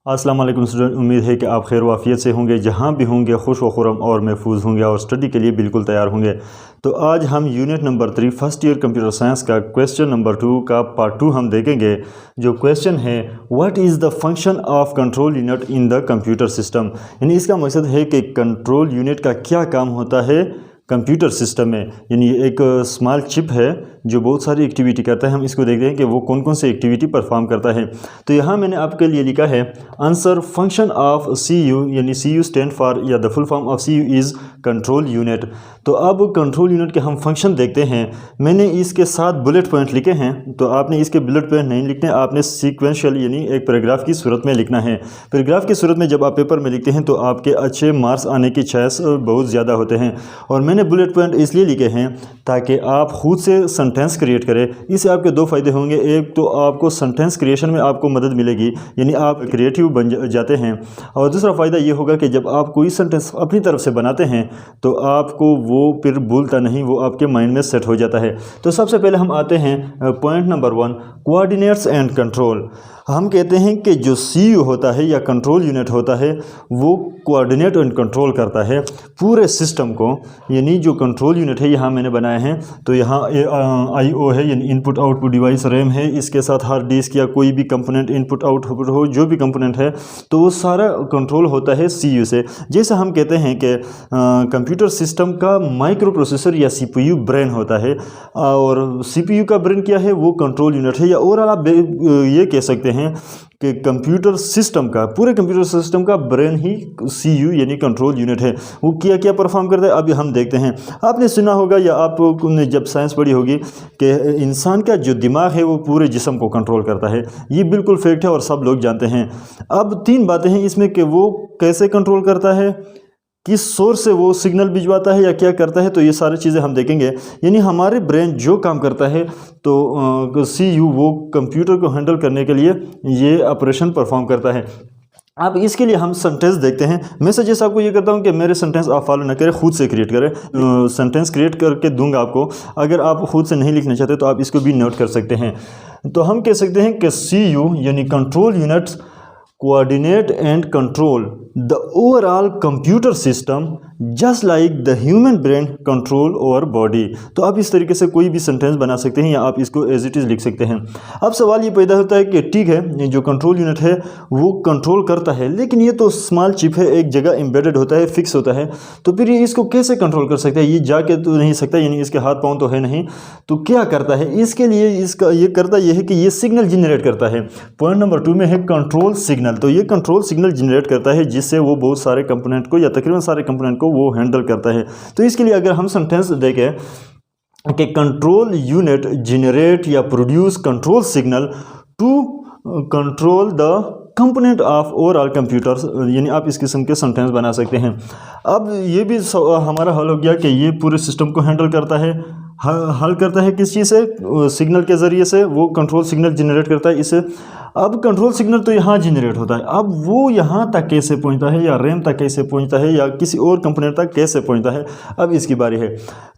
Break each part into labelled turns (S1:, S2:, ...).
S1: अस्सलाम वालेकुम स्टूडेंट, उम्मीद है कि आप खैर वाफियत से होंगे, जहाँ भी होंगे खुश व खुरम और महफूज होंगे और स्टडी के लिए बिल्कुल तैयार होंगे। तो आज हम unit number 3 first year computer science का क्वेश्चन नंबर 2 का पार्ट 2 हम देखेंगे। जो क्वेश्चन है, what is the function of control unit in the computer system, यानी इसका मकसद है कि कंट्रोल यूनिट का क्या काम होता है कंप्यूटर सिस्टम में। यानी एक स्मॉल चिप है जो बहुत सारी एक्टिविटी करता है। हम इसको देखते हैं कि वो कौन कौन सी एक्टिविटी परफॉर्म करता है। तो यहाँ मैंने आपके लिए लिखा है आंसर फंक्शन ऑफ सीयू, यानी सीयू स्टैंड फॉर या the full form of CU is control unit. तो अब कंट्रोल यूनिट के हम फंक्शन देखते हैं। मैंने इसके 7 बुलेट पॉइंट लिखे हैं, तो आपने इसके बुलेट पॉइंट नहीं लिखने, आपने सीक्वेंशियल यानी एक पैराग्राफ की सूरत में लिखना है। पैराग्राफ की सूरत में जब आप पेपर में लिखते हैं तो आपके अच्छे मार्क्स आने की चांस बहुत ज़्यादा होते हैं। और मैंने बुलेट पॉइंट इसलिए लिखे हैं ताकि आप खुद से सेंटेंस क्रिएट करें। इससे आपके 2 फ़ायदे होंगे। एक तो आपको सेंटेंस क्रिएशन में आपको मदद मिलेगी, यानी आप क्रिएटिव बन जाते हैं। और दूसरा फ़ायदा ये होगा कि जब आप कोई सेंटेंस अपनी तरफ से बनाते हैं तो आपको वो फिर भूलता नहीं, वो आपके माइंड में सेट हो जाता है। तो सबसे पहले हम आते हैं point number 1, coordinates and control. हम कहते हैं कि जो सीयू होता है या कंट्रोल यूनिट होता है वो कोऑर्डिनेट एंड कंट्रोल करता है पूरे सिस्टम को। यानी जो कंट्रोल यूनिट है यहाँ मैंने बनाया है, तो यहाँ IO है यानी इनपुट आउटपुट डिवाइस, रैम है, इसके साथ हार्ड डिस्क या कोई भी कंपोनेंट इनपुट आउटपुट हो, जो भी कंपोनेंट है तो वो सारा कंट्रोल होता है सीयू से। जैसे हम कहते हैं कि कंप्यूटर सिस्टम का माइक्रो प्रोसेसर या CPU ब्रेन होता है, और CPU का ब्रेन क्या है, वो कंट्रोल यूनिट है। या ओवरऑल आप ये कह सकते हैं कि कंप्यूटर सिस्टम का, पूरे कंप्यूटर सिस्टम का ब्रेन ही सीयू यानी कंट्रोल यूनिट है। वो क्या क्या परफॉर्म करता है अभी हम देखते हैं। आपने सुना होगा या आपने जब साइंस पढ़ी होगी कि इंसान का जो दिमाग है वो पूरे जिस्म को कंट्रोल करता है। ये बिल्कुल फैक्ट है और सब लोग जानते हैं। अब 3 बातें हैं इसमें कि वो कैसे कंट्रोल करता है, किस सोर्स से वो सिग्नल भिजवाता है या क्या करता है, तो ये सारी चीज़ें हम देखेंगे। यानी हमारे ब्रेन जो काम करता है तो सीयू वो कंप्यूटर को हैंडल करने के लिए ये ऑपरेशन परफॉर्म करता है। अब इसके लिए हम सेंटेंस देखते हैं। मैं सजेस्ट आपको ये करता हूँ कि मेरे सेंटेंस आप फॉलो न करें, खुद से क्रिएट करें। सेंटेंस क्रिएट करके दूंगा आपको, अगर आप खुद से नहीं लिखना चाहते तो आप इसको भी नोट कर सकते हैं। तो हम कह सकते हैं कि सीयू यानी control units coordinate and control the overall computer system just like the human brain control our body। तो आप इस तरीके से कोई भी सेंटेंस बना सकते हैं या आप इसको एज इट इज़ लिख सकते हैं। अब सवाल ये पैदा होता है कि ठीक है, जो कंट्रोल यूनिट है वो कंट्रोल करता है, लेकिन ये तो स्मॉल चिप है, एक जगह एम्बेडेड होता है, फिक्स होता है, तो फिर ये इसको कैसे कंट्रोल कर सकता है? ये जाके तो नहीं सकता, यानी इसके हाथ पाँव तो है नहीं। तो क्या करता है इसके लिए? इसका ये करता ये है कि ये सिग्नल जनरेट करता है। पॉइंट नंबर 2 में है कंट्रोल सिग्नल। तो ये कंट्रोल सिग्नल जनरेट करता है जिससे वो बहुत सारे कंपोनेंट को या तकरीबन सारे कंपोनेंट को वो हैंडल करता है। तो इसके लिए अगर हम सेंटेंस देखें कि कंट्रोल यूनिट जनरेट या produce control signal to control the component of overall computers, यानी आप इस किस्म के सेंटेंस बना सकते हैं। अब ये भी हमारा हल हो गया कि ये पूरे सिस्टम को हैंडल करता है। हल करता है किस चीज़ से? सिग्नल के ज़रिए से वो कंट्रोल सिग्नल जनरेट करता है इससे। अब कंट्रोल सिग्नल तो यहाँ जनरेट होता है, अब वो यहाँ तक कैसे पहुँचता है या रैम तक कैसे पहुँचता है या किसी और कंपोनेंट तक कैसे पहुँचता है, अब इसकी बारी है।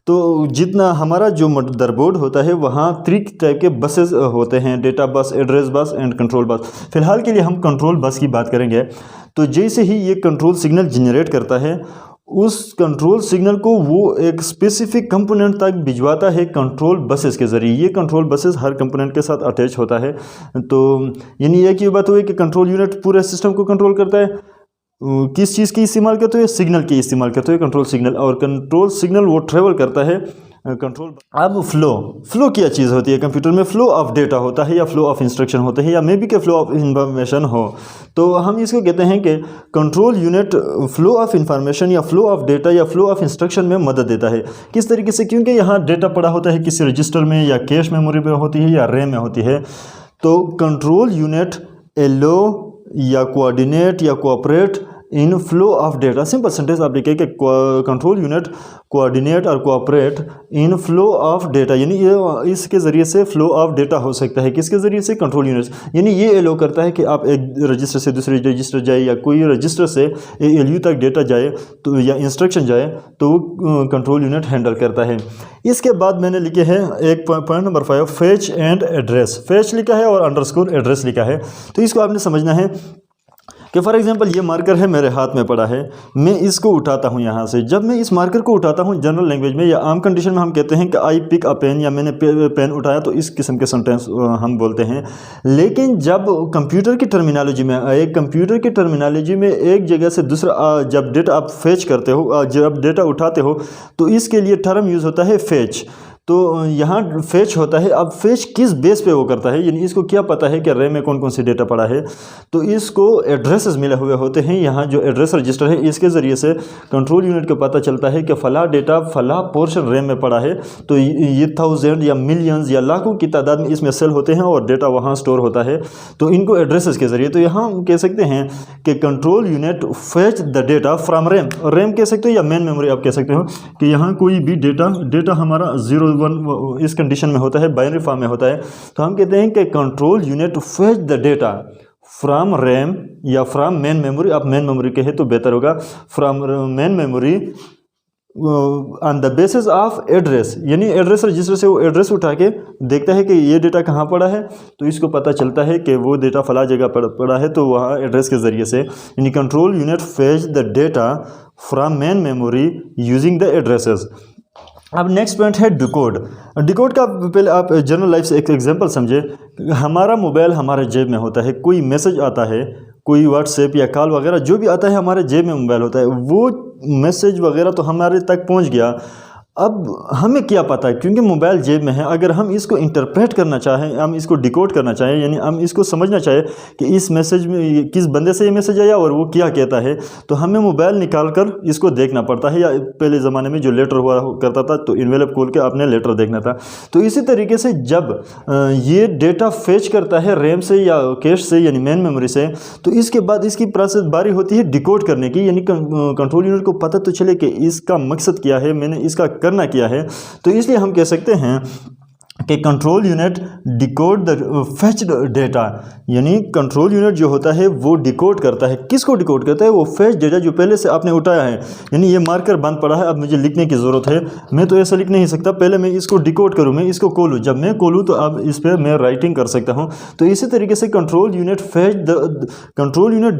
S1: तो जितना हमारा जो मदरबोर्ड होता है वहाँ 3 टाइप के बसेस होते हैं, data bus, address bus and control bus. फिलहाल के लिए हम कंट्रोल बस की बात करेंगे। तो जैसे ही ये कंट्रोल सिग्नल जनरेट करता है, उस कंट्रोल सिग्नल को वो एक स्पेसिफिक कंपोनेंट तक भिजवाता है कंट्रोल बसेस के ज़रिए। ये कंट्रोल बसेस हर कंपोनेंट के साथ अटैच होता है। तो यानी एक ही बात हुई कि कंट्रोल यूनिट पूरे सिस्टम को कंट्रोल करता है। किस चीज़ की इस्तेमाल करते हुए? सिग्नल की इस्तेमाल करते हुए कंट्रोल सिग्नल। और कंट्रोल सिग्नल वो ट्रेवल करता है कंट्रोल। अब फ्लो क्या चीज़ होती है कंप्यूटर में? फ्लो ऑफ डेटा होता है या फ्लो ऑफ इंस्ट्रक्शन होते हैं या मे बी के फ्लो ऑफ इंफॉर्मेशन हो। तो हम इसको कहते हैं कि control unit flow of information या फ्लो ऑफ डेटा या फ्लो ऑफ इंस्ट्रक्शन में मदद देता है। किस तरीके से? क्योंकि यहाँ डेटा पड़ा होता है किसी रजिस्टर में या कैश मेमोरी में होती है या रैम में होती है। तो कंट्रोल यूनिट एलो या कोऑर्डिनेट या cooperate in flow of data. Simple sentence आप लिखे कि कंट्रोल यूनिट कोऑर्डिनेट और cooperate in flow of data, यानी ये इसके ज़रिए से फ्लो ऑफ डेटा हो सकता है। किसके ज़रिए से? Control unit. यानी ये एलो करता है कि आप एक रजिस्टर से दूसरे रजिस्टर जाए या कोई रजिस्टर से ALU तक डेटा जाए तो या इंस्ट्रक्शन जाए तो वो कंट्रोल यूनिट हैंडल करता है। इसके बाद मैंने लिखे हैं एक point number 5, fetch and address. Fetch लिखा है और अंडरस्कोर एड्रेस लिखा है। तो इसको आपने समझना है कि फॉर एग्जांपल ये मार्कर है मेरे हाथ में पड़ा है, मैं इसको उठाता हूँ यहाँ से। जब मैं इस मार्कर को उठाता हूँ जनरल लैंग्वेज में या आम कंडीशन में हम कहते हैं कि आई पिक अ पेन या मैंने पेन उठाया, तो इस किस्म के सेंटेंस हम बोलते हैं। लेकिन जब कंप्यूटर की टर्मिनोलॉजी में एक जगह से दूसरा जब डेटा आप फेच करते हो, जब डेटा उठाते हो, तो इसके लिए टर्म यूज़ होता है फेच। तो यहाँ फेच होता है। अब फेच किस बेस पे वो करता है, यानी इसको क्या पता है कि रैम में कौन कौन सी डेटा पड़ा है, तो इसको एड्रेसेस मिले हुए होते हैं। यहाँ जो एड्रेस रजिस्टर है, इसके ज़रिए से कंट्रोल यूनिट को पता चलता है कि फ़ला डेटा फ़ला पोर्शन रैम में पड़ा है। तो ये 1000 या मिलियंस या लाखों की तादाद में इसमें सेल होते हैं और डेटा वहाँ स्टोर होता है, तो इनको एड्रेसेस के ज़रिए। तो यहाँ हम कह सकते हैं कि control unit fetch the data from RAM कह सकते हो या मेन मेमोरी आप कह सकते हो कि यहाँ कोई भी डेटा हमारा 0 1 इस कंडीशन में होता है, बाइनरी फॉर्म में होता है। तो हम कहते हैं कि control unit fetch the data from RAM या फ्रॉम मेन मेमोरी, आप मेन मेमोरी कहे तो बेहतर होगा, from main memory on the basis of address, यानी एड्रेस रजिस्टर से वो एड्रेस उठा के देखता है कि ये डेटा कहाँ पड़ा है, तो इसको पता चलता है कि वो डेटा फला जगह पड़ा है, तो वहाँ एड्रेस के ज़रिए से, यानी control unit fetch the data from main memory using the addresses. अब नेक्स्ट पॉइंट है डिकोड। डिकोड का पहले आप जनरल लाइफ से एक एग्जांपल समझे। हमारा मोबाइल हमारे जेब में होता है, कोई मैसेज आता है, कोई व्हाट्सएप या कॉल वगैरह जो भी आता है हमारे जेब में मोबाइल होता है, वो मैसेज वगैरह तो हमारे तक पहुंच गया। अब हमें क्या पता है, क्योंकि मोबाइल जेब में है, अगर हम इसको इंटरप्रेट करना चाहें, हम इसको डिकोड करना चाहें, यानी हम इसको समझना चाहें कि इस मैसेज में किस बंदे से ये मैसेज आया और वो क्या कहता है, तो हमें मोबाइल निकाल कर इसको देखना पड़ता है। या पहले ज़माने में जो लेटर हुआ करता था, तो इन्वेलप खोल के आपने लेटर देखना था। तो इसी तरीके से जब ये डेटा फेच करता है रैम से या कैश से, यानी मेन मेमोरी से, तो इसके बाद इसकी प्रोसेस बारी होती है डिकोड करने की, यानी कंट्रोल यूनिट को पता तो चले कि इसका मकसद क्या है, मैंने इसका करना किया है। तो इसलिए हम कह सकते हैं कि control unit decode the fetched data, यानी कंट्रोल यूनिट जो होता है वो डिकोड करता है। किसको डिकोड करता है? वो फेच डेटा जो पहले से आपने उठाया है, यानी ये मार्कर बंद पड़ा है, अब मुझे लिखने की ज़रूरत है, मैं तो ऐसा लिख नहीं सकता, पहले मैं इसको डिकोड करूँ, मैं इसको खोलूँ, जब मैं खोलूँ तो अब इस पर मैं राइटिंग कर सकता हूँ। तो इसी तरीके से control unit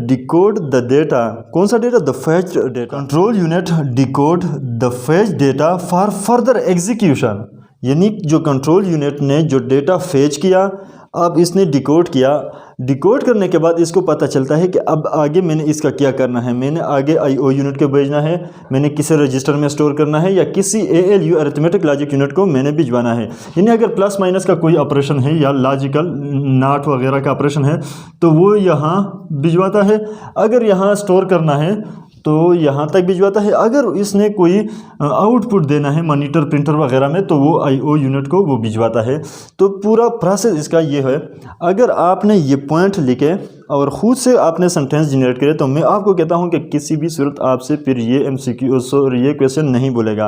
S1: decode the data. कौन सा data? The fetched data. Control unit decode the fetched data for further execution, यानी जो कंट्रोल यूनिट ने जो डेटा फेच किया, अब इसने डिकोड किया, डिकोड करने के बाद इसको पता चलता है कि अब आगे मैंने इसका क्या करना है, मैंने आगे आईओ यूनिट को भेजना है, मैंने किसी रजिस्टर में स्टोर करना है, या किसी एएलयू अरिथमेटिक लॉजिक यूनिट को मैंने भिजवाना है। यानी अगर प्लस माइनस का कोई ऑपरेशन है या लॉजिकल नॉट वगैरह का ऑपरेशन है, तो वो यहाँ भिजवाता है। अगर यहाँ स्टोर करना है तो यहाँ तक भिजवाता है। अगर इसने कोई आउटपुट देना है मॉनिटर प्रिंटर वगैरह में, तो वो आईओ यूनिट को वो भिजवाता है। तो पूरा प्रोसेस इसका ये है। अगर आपने ये पॉइंट लिखे और ख़ुद से आपने सेंटेंस जनरेट करे, तो मैं आपको कहता हूँ कि किसी भी सूरत आपसे फिर ये एमसीक्यू ये क्वेश्चन नहीं बोलेगा।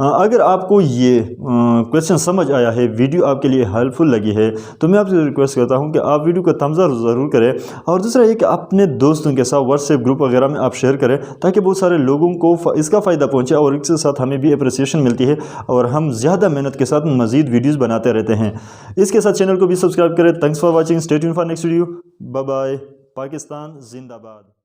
S1: अगर आपको ये क्वेश्चन समझ आया है, वीडियो आपके लिए हेल्पफुल लगी है, तो मैं आपसे रिक्वेस्ट करता हूँ कि आप वीडियो को तमज़ा ज़रूर करें। और दूसरा ये कि अपने दोस्तों के साथ व्हाट्सएप ग्रुप वगैरह में आप शेयर करें, ताकि बहुत सारे लोगों को इसका फ़ायदा पहुँचे और इसके साथ हमें भी अप्रिसिएशन मिलती है और हम ज़्यादा मेहनत के साथ मज़ीद वीडियोज़ बनाते रहते हैं। इसके साथ चैनल को भी सब्सक्राइब करें। Thanks for watching, stay tuned for next video. Bye bye. Pakistan जिंदाबाद।